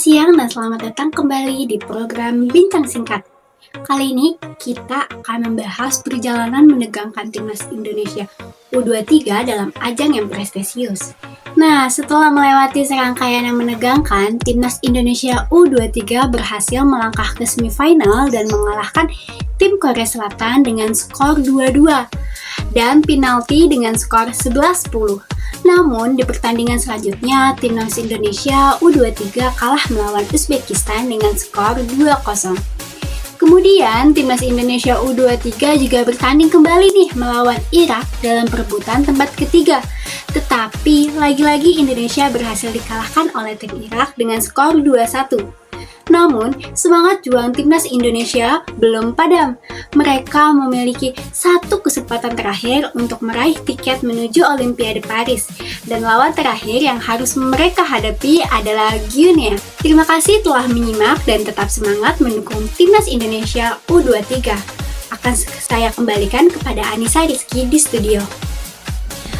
siang dan selamat datang kembali di program Bincang Singkat. Kali ini kita akan membahas perjalanan menegangkan timnas Indonesia U23 dalam ajang yang prestisius. Nah, setelah melewati serangkaian yang menegangkan, timnas Indonesia U23 berhasil melangkah ke semifinal dan mengalahkan tim Korea Selatan dengan skor 2-2 dan penalti dengan skor 11-10. Namun, di pertandingan selanjutnya, timnas Indonesia U23 kalah melawan Uzbekistan dengan skor 2-0. Kemudian, timnas Indonesia U23 juga bertanding kembali nih melawan Irak dalam perebutan tempat ketiga. Tetapi, lagi-lagi Indonesia berhasil dikalahkan oleh tim Irak dengan skor 2-1. Namun, semangat juang timnas Indonesia belum padam. Mereka memiliki satu kesempatan terakhir untuk meraih tiket menuju Olimpiade Paris. Dan lawan terakhir yang harus mereka hadapi adalah Guinea. Terima kasih telah menyimak dan tetap semangat mendukung timnas Indonesia U23. Akan saya kembalikan kepada Anissa Rizky di studio.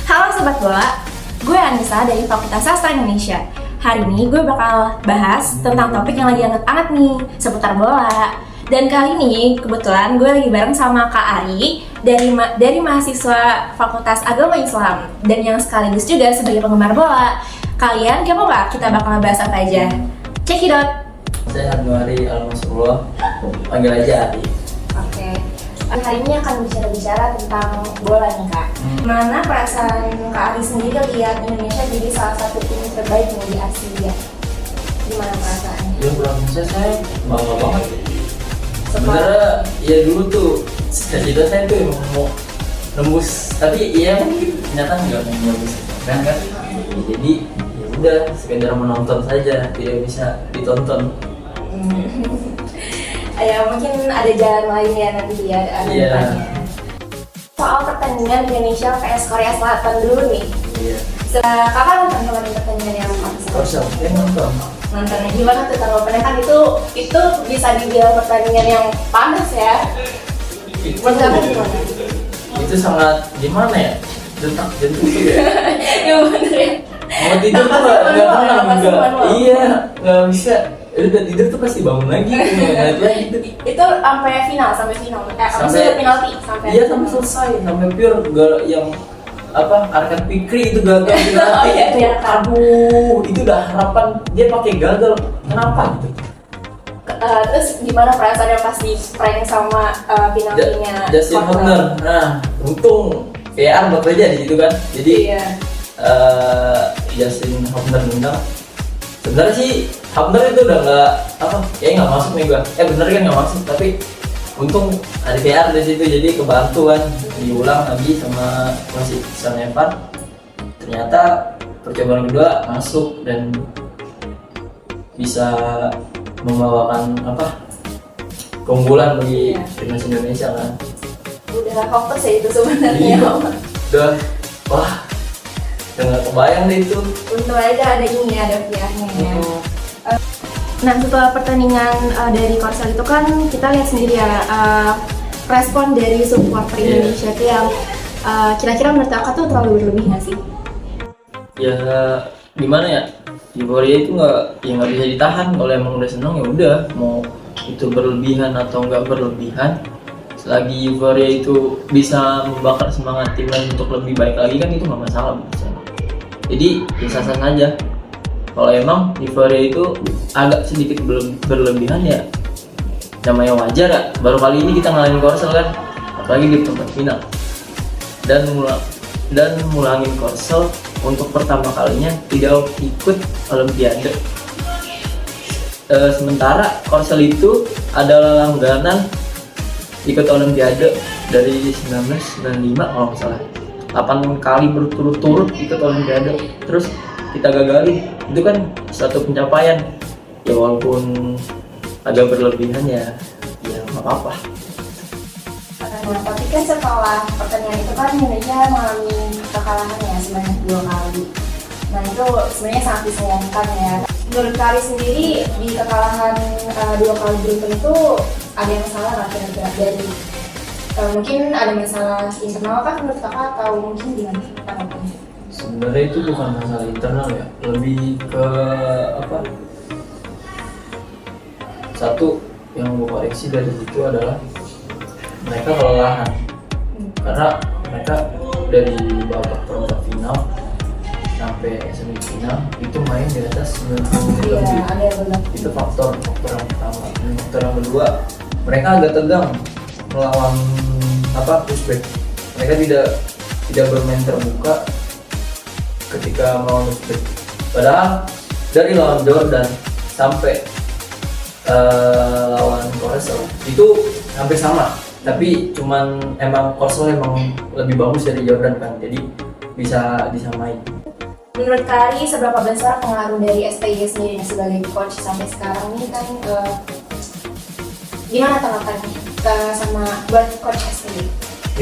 Halo Sobat Bola, gue Anissa dari Fakultas Sastra Indonesia. Hari ini gue bakal bahas tentang topik yang lagi hangat-hangat nih, seputar bola. Dan kali ini kebetulan gue lagi bareng sama Kak Ari dari mahasiswa Fakultas Agama Islam dan yang sekaligus juga sebagai penggemar bola. Kalian kepo gak kita bakal bahas apa aja? Check it out! Saya Anwari Al-Masrullah, panggil aja Ari. Oke, hari ini akan bicara tentang bola nih Kak. Mana perasaan Kak Ari sendiri lihat Indonesia jadi salah satu tim terbaik di Asia? Gimana perasaannya? Ya berasa saya bangga banget. Sebenarnya ya dulu tuh cita-cita saya tuh emang mau nembus, tapi ya ternyata nggak mau nembus kan kan. Jadi ya udah sekedar menonton saja, tidak bisa ditonton. Ya mungkin ada jalan lain ya nanti ya ada depannya. Soal pertandingan Indonesia vs Korea Selatan dulu nih. Iya. Kakak nonton kemarin pertandingan yang Korsel, nonton. Nonton gimana tuh tanggapannya kan itu bisa dibilang pertandingan yang panas ya. Menurut kakak gimana? Itu sangat gimana ya? Detak jantung tuh ya. Ya bener ya. Mau tidur tuh nggak tenang, nggak. Iya, nggak bisa. Udah tidur tuh pasti bangun lagi, gitu. Itu sampai final. Sampai penalti sampai. Iya sampai selesai, sampai pure gak yang Arkan Fikri itu gagal penalti. Iya. Aduh, itu udah harapan dia pakai gagal. Kenapa gitu? Terus gimana perasaannya pas di prank sama penaltinya? Justin Horner. Nah, untung VR bekerja di situ kan. Jadi iya. Justin Horner menang. Sebenarnya sih Hamner itu udah nggak masuk nih gua. Bener kan nggak masuk, tapi untung ada PR di situ jadi kebantu kan, diulang lagi sama masih Sanevan. Ternyata percobaan kedua masuk dan bisa membawakan keunggulan bagi timnas Indonesia kan. Udah fokus ya itu sebenarnya. Iya. Udah nggak kebayang deh itu. Untung aja ada VR-nya ya. Nah setelah pertandingan dari Korsel itu kan kita lihat sendiri ya respon dari supporter Indonesia itu yang kira-kira menurut kakak tuh terlalu berlebih nggak sih? Ya gimana ya, euforia itu nggak bisa ditahan. Kalau emang udah seneng ya udah, mau itu berlebihan atau nggak berlebihan, selagi euforia itu bisa membakar semangat timnas untuk lebih baik lagi kan itu nggak masalah. Jadi ya sah-sah saja. Kalau emang euforia itu agak sedikit berlebihan ya namanya wajar ya. Baru kali ini kita ngalahin Korsel kan, apalagi di tempat final, dan mulangin Korsel untuk pertama kalinya tidak ikut Olimpiade. Sementara Korsel itu adalah langganan ikut Olimpiade dari 1995 kalau nggak salah. 8 kali berturut-turut ikut Olimpiade, terus kita gagalin. Itu kan satu pencapaian ya, walaupun agak berlebihan ya nggak apa-apa. Nah, tapi kan setelah pertandingan itu kan Indonesia mengalami kekalahan ya sebanyak 2 kali. Nah itu sebenarnya sangat disayangkan ya. Menurut Kari sendiri di kekalahan 2 kali beruntun itu ada yang salah nggak kira-kira dari mungkin ada masalah internal kan menurut kakak atau mungkin gimana tanggapannya? Sebenarnya itu bukan masalah internal ya, lebih ke Satu yang gue koreksi dari situ adalah mereka kelelahan karena mereka dari babak perempat final sampai semifinal itu main di atas 90 menit lebih. Itu faktor yang pertama. Dan faktor yang kedua, mereka agak tegang melawan Uzbek. Mereka tidak bermain terbuka ketika melawan Uzbek. Padahal dari lawan Jordan sampai lawan Korsel itu hampir sama, tapi cuman emang Korsel emang lebih bagus dari Jordan kan, jadi bisa disamain. Menurut Kari, seberapa besar pengaruh dari STY sendiri sebagai coach sampai sekarang ini kan gimana tanggapannya sama buat coach STY?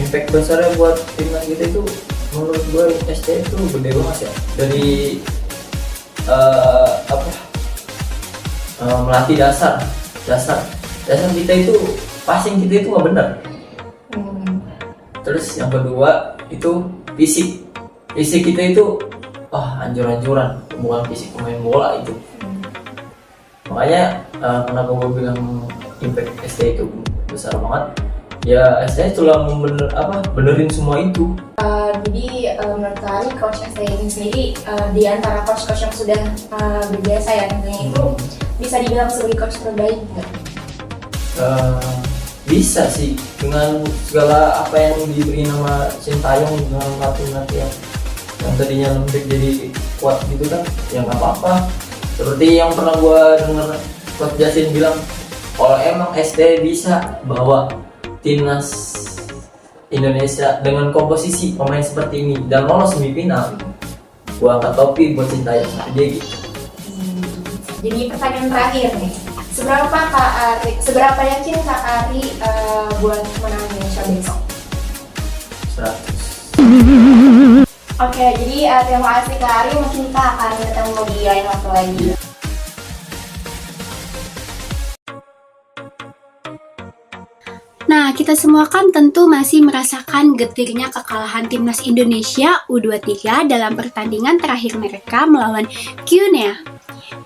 Impact besarnya buat timnas kita itu menurut gue STY itu gede banget ya, dari melatih dasar kita itu passing kita itu nggak benar. Terus yang kedua itu fisik kita itu anjur-anjuran, bukan fisik pemain bola itu. Makanya kenapa gue bilang impact STY itu besar banget ya, STY telah benerin semua itu. Jadi menurut kalian coach STY ini sendiri di antara coach-coach yang sudah berjasa ya tentunya itu bisa dibilang sebagai coach terbaik nggak? Bisa sih, dengan segala apa yang diberi nama Sintayong dengan latih yang tadinya lembek jadi kuat gitu kan, ya nggak apa-apa. Seperti yang pernah gue dengar Coach Jasin bilang, kalau emang STY bisa bawa timnas Indonesia dengan komposisi pemain seperti ini dan lolos semifinal, gua angkat topi buat Sintayong aja gitu. Jadi pertanyaan terakhir nih, seberapa yakin Kak Ari buat menang Indonesia besok? 100. Oke, jadi terima kasih Kak Ari, mungkin kita akan ketemu di lain waktu lagi. Nah, kita semua kan tentu masih merasakan getirnya kekalahan timnas Indonesia U23 dalam pertandingan terakhir mereka melawan Guinea.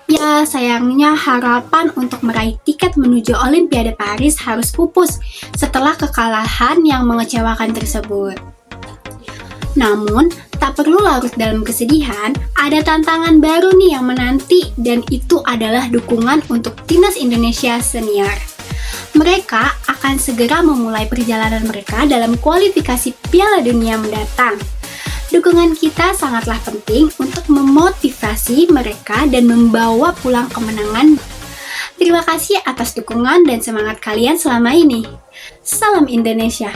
Ya, sayangnya harapan untuk meraih tiket menuju Olimpiade Paris harus pupus setelah kekalahan yang mengecewakan tersebut. Namun, tak perlu larut dalam kesedihan, ada tantangan baru nih yang menanti, dan itu adalah dukungan untuk timnas Indonesia senior. Mereka akan segera memulai perjalanan mereka dalam kualifikasi Piala Dunia mendatang. Dukungan kita sangatlah penting untuk memotivasi mereka dan membawa pulang kemenangan. Terima kasih atas dukungan dan semangat kalian selama ini. Salam Indonesia!